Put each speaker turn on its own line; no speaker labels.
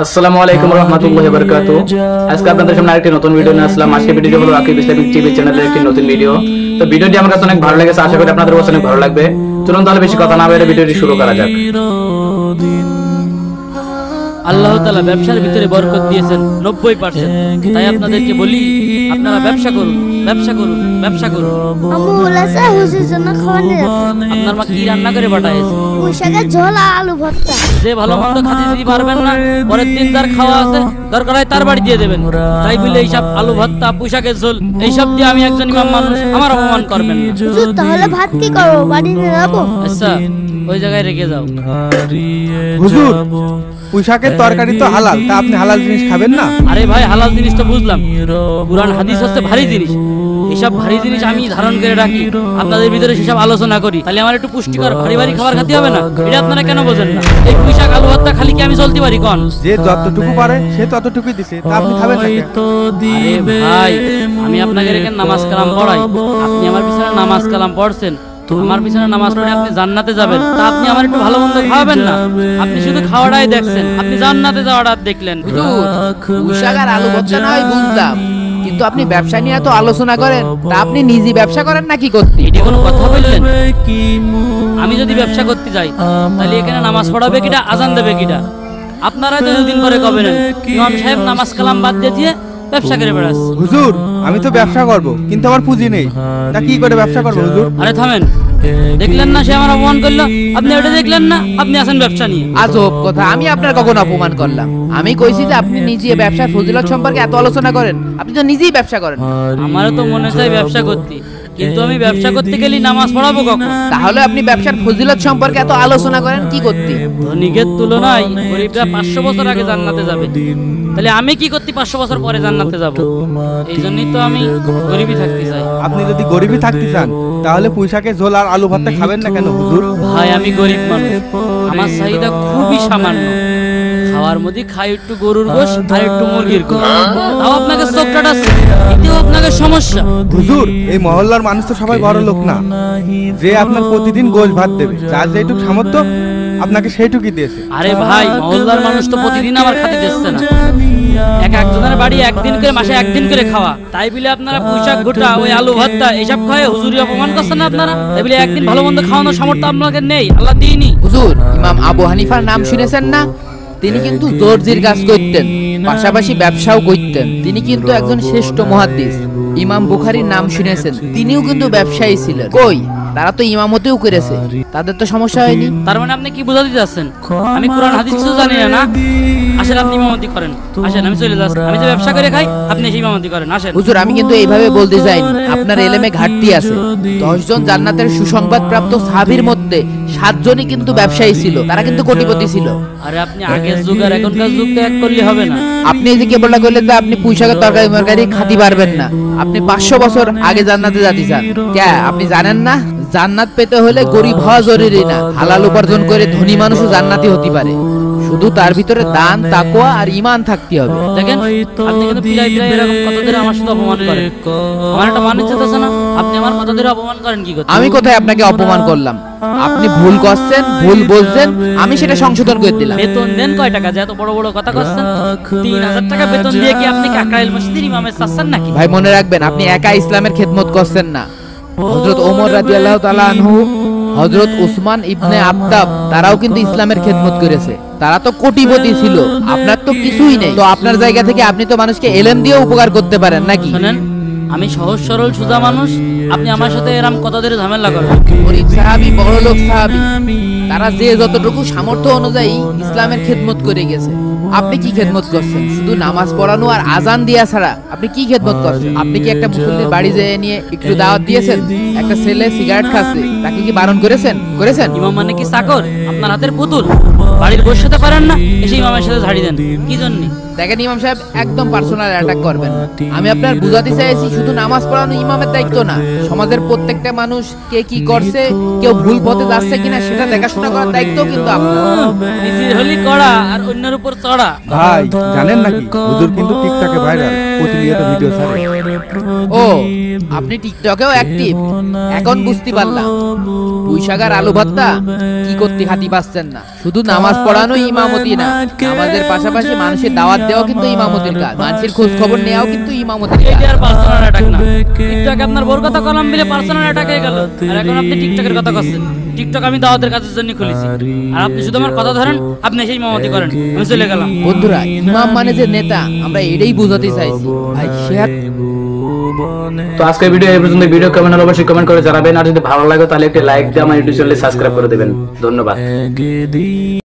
আসসালামু আলাইকুম রহমতুল্লাহি ওয়া বারাকাতুহু। আজকে আপনাদের সামনে আরেকটি নতুন ভিডিও নিয়ে আসলাম। আজকে ভিডিওটি হলো আকিব ইসলামিক টিভি চ্যানেলের একটি নতুন ভিডিও। তো ভিডিওটি আমার কাছে অনেক ভালো লেগেছে, আশা করি আপনাদের কাছে অনেক ভালো লাগবে। চলুন তাহলে বেশি কথা না বলে ভিডিওটি শুরু করা যাক।
আল্লাহ তাআলা ব্যবসার ভিতরে বরকত দিয়েছেন 90%। তাই আপনাদেরকে বলি, আপনারা ব্যবসা করুন, ব্যবসা করুন, ব্যবসা করুন।
আম্মু বলেছে হুজুর জন্য খাবার নিয়ে যেতে।
আপনার মা কি রান্না করে পাঠাইছে?
পুঁই শাকের ঝোল আর আলু ভর্তা।
যে ভালো মন্দ খাতে দিতে পারবেন না, পরের দিন তার খাওয়া আছে, দরকার হয় তার বাড়ি দিয়ে দেবেন। তাই বলে এইসব আলু ভর্তা, পুঁই শাকের ঝোল এইসব দিয়ে আমি একজন ইমাম মানুষ, আমার অপমান করবেন না।
হুজুর তাহলে ভাত কি করবো, বাড়ি নিয়ে যাবো?
আচ্ছা, ওই জায়গায় রেখে যাও।
হুজুর, পুঁই শাকের তরকারি তো হালাল, তা আপনি হালাল জিনিস খাবেন না?
আরে ভাই, হালাল জিনিস তো বুঝলাম, কুরআন হাদিস হচ্ছে ভারী জিনিস। এইসব ভারী জিনিস আমি ধারণ করে রাখি, আপনাদের ভিতরে সেসব আলোচনা করি, তাহলে আমার একটু পুষ্টিকর ভারী ভারী খাবার খেতে হবে না? এটা আপনারা কেন বোঝেন না? এই পুঁই শাক আলু ভর্তা খালি কি আমি চলতে পারি? কোন
যে যতটুকু পারে সে ততটুকুই দিছে, তা আপনি খাবেন না কেন?
আরে ভাই, আমি আপনাকে রেখে নামাজ কালাম পড়াই, আপনি আমার পিছনে নামাজ কালাম পড়ছেন, আমার পিছনে নামাজ পড়ে আপনি জান্নাতে যাবেন, তা আপনি আমার একটু ভালো মন্দ খাওয়াবেন না? আপনি শুধু খাওয়াটাই দেখছেন, আপনি জান্নাতে যাওয়াটা দেখলেন।
পুঁই শাক আর আলু ভর্তা না হয় বুঝলাম, কিন্তু আপনি ব্যবসা নিয়ে এত আলোচনা করেন, তা আপনি নিজে ব্যবসা করেন নাকি করতে?
এটা কোনো কথা বললেন? আমি যদি ব্যবসা করতে যাই, তাহলে এখানে নামাজ পড়াবে কিটা, আজান দেবে কিটা? আপনারা তো দুদিন পরে কবেন ইমাম সাহেব নামাজ কালাম বাদ দিয়ে ব্যবসা করে বেড়াচ্ছে।
হুজুর, আমি তো ব্যবসা করব, কিন্তু আমার পুঁজি নেই, তা কি করে ব্যবসা করব হুজুর?
আরে থামেন, দেখলেন না সে আমার অপমান করলো? আপনি ওটা দেখলেন না? আপনি আছেন ব্যবসা নিয়ে।
আজব কথা, আমি আপনার কখন অপমান করলাম? আমি কইছি যে আপনি নিজে ব্যবসার ফজিলত সম্পর্কে এত আলোচনা করেন, আপনি তো নিজেই ব্যবসা করেন।
আমারও তো মনে চাই ব্যবসা করতে, কিন্তু আমি ব্যবসা করতে গেলে নামাজ পড়াবো কখন?
তাহলে আপনি ব্যবসার ফজিলত সম্পর্কে এত আলোচনা করেন কি করতে?
ধনীকের তুলনায় গরিবরা 500 বছর আগে জান্নাতে যাবে, তাহলে আমি কি করতে 500 বছর পরে জান্নাতে যাব? এই জন্যই তো আমি গরিবই থাকতে চাই।
আপনি যদি গরিবই থাকতে চান, তাহলে পুঁই শাকের ঝোল আর আলু ভর্তা খাবেন না কেন হুজুর?
ভাই, আমি গরিব মানুষ, আমার চাহিদা খুবই সামান্য। খাওয়ার মধ্যে খাই একটু গরুর গোশ আর একটু মুরগির গোশ, তাও আপনাকে চোখ কাটাচ্ছে, এতেও আপনাকে সমস্যা।
হুজুর, এই মহল্লার মানুষ তো সবাই বড় লোক না যে আপনার প্রতিদিন গোশ ভাত দেবে। যার যেটুকু সামর্থ্য আপনাকে সেইটুকুই দিয়েছে।
আরে ভাই, মহল্লার মানুষ তো প্রতিদিন আমার খাতে দিচ্ছে না, একজনের বাড়ি একদিন করে, মাসে একদিন করে খাওয়া। তাই বলে আপনারা পুঁই শাক গোটা, ওই আলু ভর্তা এইসব খায় হুজুরি অপমান করছেন না আপনারা? তাই বলে একদিন ভালো মন্দ খাওয়ানোর সামর্থ্য আপনাদের নেই? আল্লাহ দিইনি।
হুজুর, ইমাম আবু হানিফার নাম শুনেছেন না? তিনি কিন্তু দর্জির কাজ করতেন, পাশাপাশি ব্যবসাও করতেন। তিনি কিন্তু একজন শ্রেষ্ঠ মুহাদ্দিস। ইমাম বুখারীর নাম শুনেছেন, তিনিও কিন্তু ব্যবসায়ী ছিলেন। কই, তারা তো ইমামতেও করেছে, তাদের তো সমস্যা হয়নি।
তার মানে আপনি কি বোঝাতে চাচ্ছেন? আমি কোরআন হাদিস কিছু জানি না? আসেন, আপনি ইমামতি করেন, আসেন, আমি চলে যাচ্ছি। আমি যে ব্যবসা করে খাই, আপনি এসে ইমামতি করেন, আসেন।
হুজুর, আমি কিন্তু এইভাবে বলতে চাইনি, আপনার এলেমে ঘাটতি আছে। 10 জন জান্নাতের সুসংবাদ প্রাপ্ত সাহাবীর মধ্যে 7 জনই কিন্তু ব্যবসায়ী ছিল, তারা কিন্তু কোটিপতি ছিল।
আরে আপনি আগের যুগ আর এখনকার যুগ তো এক করলে হবে না।
আপনি এই যে কেবলটা করলেন যে আপনি পুঁই শাকের তরকারি মরকারি খাতে পারবেন না, আপনি 500 বছর আগে জান্নাতে যেতে চান। কে, আপনি জানেন না জান্নাত পেতে হলে গরিব হওয়া জরুরি না, হালাল উপার্জন করে ধনী মানুষও জান্নাতি হতে পারে। শুধু তার ভিতরে দান, তাকওয়া আর ঈমান থাকতে হবে।
দেখেন, আপনি কিন্তু প্রায় এরকম কতদিন আমার সাথে অপমান করেন। আমার একটা মান ইচ্ছা আছে না? আপনি আমার কতদিন অপমান করেন কি করতে?
আমি কোথায় আপনাকে অপমান করলাম? আপনি ভুল করছেন, ভুল বলছেন, আমি সেটা সংশোধন করে দিলাম।
বেতন দেন কয় টাকা যে এত বড় বড় কথা করছেন? 3000 টাকা বেতন দিয়ে কি আপনি কাকরাইল মসজিদের ইমামের চাচ্ছেন নাকি?
ভাই, মনে রাখবেন, আপনি একা ইসলামের খেদমত করছেন না। হযরত ওমর রাদিয়াল্লাহু তাআলা আনহু, হযরত উসমান ইবনে আফতাব, তারাও কিন্তু ইসলামের খেদমত করেছে। তারা তো কোটিপতি ছিল, আপনার তো কিছুই নেই। তো আপনার জায়গা থেকে আপনি তো মানুষকে এলেম দিয়ে উপকার করতে পারেন নাকি?
শুনেন, আমি সহজ সরল সোজা মানুষ, আপনি আমার সাথে এরকম কত ধরে ঝামেলা করেন?
গরিব সাহাবী, বড় লোক সাহাবী, তারা যে যতটুকু সামর্থ্য অনুযায়ী ইসলামের খেদমত করে গেছে। আপনি কি খেদমত করছেন? শুধু নামাজ পড়ানো আর আজান দিয়া ছাড়া আপনি কি খেদমত করছেন? আপনি কি একটা মুসল্লির বাড়ি যেয়ে নিয়ে একটু দাওয়াত দিয়েছেন? একটা ছেলে সিগারেট খাচ্ছে, তাকে কি বারণ করেছেন?
ইমাম মানে কি চাকর? আপনার হাতের পুতুল? বাড়ির বসে সাথে পারেন না, এসে ইমামের সাথে ঝাড়ি দেন কি জন্য?
দেখেন ইমাম সাহেব, একদম পার্সোনাল অ্যাটাক করবেন না। আমি আপনার বুঝাতে চাইছি, শুধু নামাজ পড়ানো ইমামের দায়িত্ব না, সমাজের প্রত্যেকটা মানুষ কে কি করছে, কেউ ভুল পথে যাচ্ছে কিনা সেটা দেখাশোনা করার দায়িত্ব কিন্তু আপনার।
নিজের হলি কড়া আর অন্যের উপর চড়া।
ভাই, জানেন নাকি হুজুর কিন্তু টিকটকে ভাইরাল, প্রতিনিয়ত ভিডিও ছাড়ে।
ও, আপনি টিকটকেও অ্যাক্টিভ? এখন বুঝতে পারলাম পুঁই শাক আর আলু ভর্তা কি করতে খাতি পাচ্ছেন না, শুধু নামাজ পড়ানো ইমামতি না, নামাজের পাশাপাশি মানুষের দাওয়াত দেওয়া কিন্তু ইমামতির কাজ, মানুষের খোঁজ খবর নেওয়াও কিন্তু ইমামতির কাজ।
এটা আর পার্সোনাল অ্যাটাক না। টিকটকে আপনার বোর কথা কলাম বলে পার্সোনাল অ্যাটাক হয়ে গেল। আর এখন আপনি টিকটকের কথা করছেন। টিকটক আমি দাওয়াতের কাজের জন্য খুলেছি, আর আপনি শুধু আমার কথা ধরেন, আপনি সেই ইমামতি করেন, আমি চলে গেলাম।
বন্ধুরা, ইমাম মানে যে নেতা, আমরা এটাই বোঝাতে চাইছি ভাই।
তো আজকের ভিডিও এই পর্যন্ত। ভিডিও কেমন হলো অবশ্যই কমেন্ট করে জানাবেন, আর যদি ভালো লাগে তাহলে একটা লাইক দিয়ে আমার ইউটিউব চ্যানেলে সাবস্ক্রাইব করে দেবেন। ধন্যবাদ।